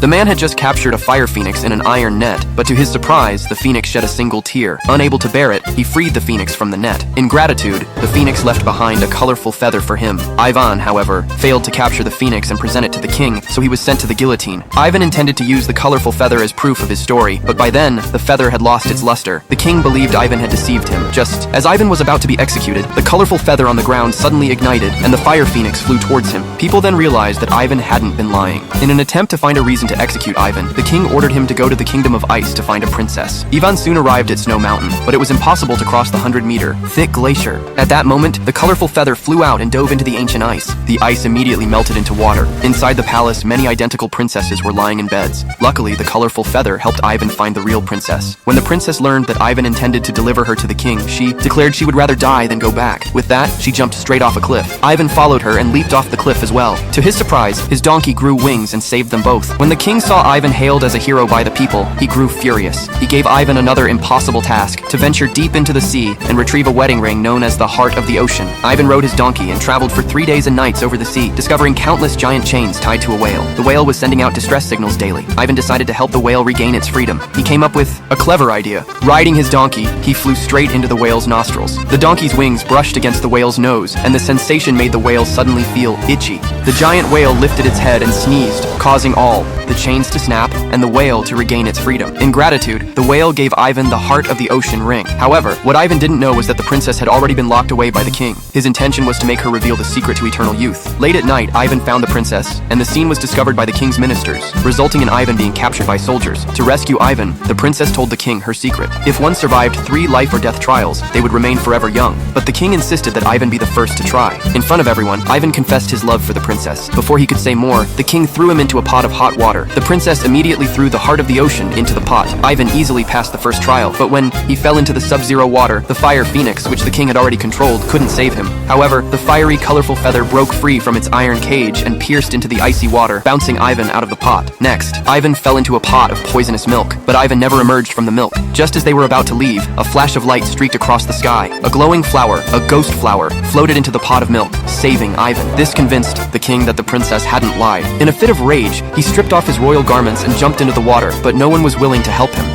The man had just captured a fire phoenix in an iron net, but to his surprise, the phoenix shed a single tear. Unable to bear it, he freed the phoenix from the net. In gratitude, the phoenix left behind a colorful feather for him. Ivan, however, failed to capture the phoenix and present it to the king, so he was sent to the guillotine. Ivan intended to use the colorful feather as proof of his story, but by then, the feather had lost its luster. The king believed Ivan had deceived him. Just as Ivan was about to be executed, the colorful feather on the ground suddenly ignited, and the fire phoenix flew towards him. People then realized that Ivan hadn't been lying. In an attempt to find a reason to execute Ivan, the king ordered him to go to the Kingdom of Ice to find a princess. Ivan soon arrived at Snow Mountain, but it was impossible to cross the 100-meter thick glacier. At that moment, the colorful feather flew out and dove into the ancient ice. The ice immediately melted into water. Inside the palace, many identical princesses were lying in beds. Luckily, the colorful feather helped Ivan find the real princess. When the princess learned that Ivan intended to deliver her to the king, she declared she would rather die than go back. With that, she jumped straight off a cliff. Ivan followed her and leaped off the cliff as well. To his surprise, his donkey grew wings and saved them both. When the king saw Ivan hailed as a hero by the people, he grew furious. He gave Ivan another impossible task, to venture deep into the sea and retrieve a wedding ring known as the Heart of the Ocean. Ivan rode his donkey and traveled for 3 days and nights over the sea, discovering countless giant chains tied to a whale. The whale was sending out distress signals daily. Ivan decided to help the whale regain its freedom. He came up with a clever idea. Riding his donkey, he flew straight into the whale's nostrils. The donkey's wings brushed against the whale's nose, and the sensation made the whale suddenly feel itchy. The giant whale lifted its head and sneezed, causing all the chains to snap and the whale to regain its freedom. In gratitude, the whale gave Ivan the Heart of the Ocean ring. However, what Ivan didn't know was that the princess had already been locked away by the king. His intention was to make her reveal the secret to eternal youth. Late at night, Ivan found the princess, and the scene was discovered by the king's ministers, resulting in Ivan being captured by soldiers. To rescue Ivan, the princess told the king her secret. If one survived 3 life or death trials, they would remain forever young. But the king insisted that Ivan be the first to try. In front of everyone, Ivan confessed his love for the princess. Before he could say more, the king threw him into a pot of hot water. The princess immediately threw the Heart of the Ocean into the pot. Ivan easily passed the first trial, but when he fell into the sub-zero water, the fire phoenix, which the king had already controlled, couldn't save him. However, the fiery, colorful feather broke free from its iron cage and pierced into the icy water, bouncing Ivan out of the pot. Next, Ivan fell into a pot of poisonous milk, but Ivan never emerged from the milk. Just as they were about to leave, a flash of light streaked across the sky. A glowing flower, a ghost flower, floated into the pot of milk, saving Ivan. This convinced the king that the princess hadn't lied. In a fit of rage, he stripped off his royal garments and jumped into the water, but no one was willing to help him.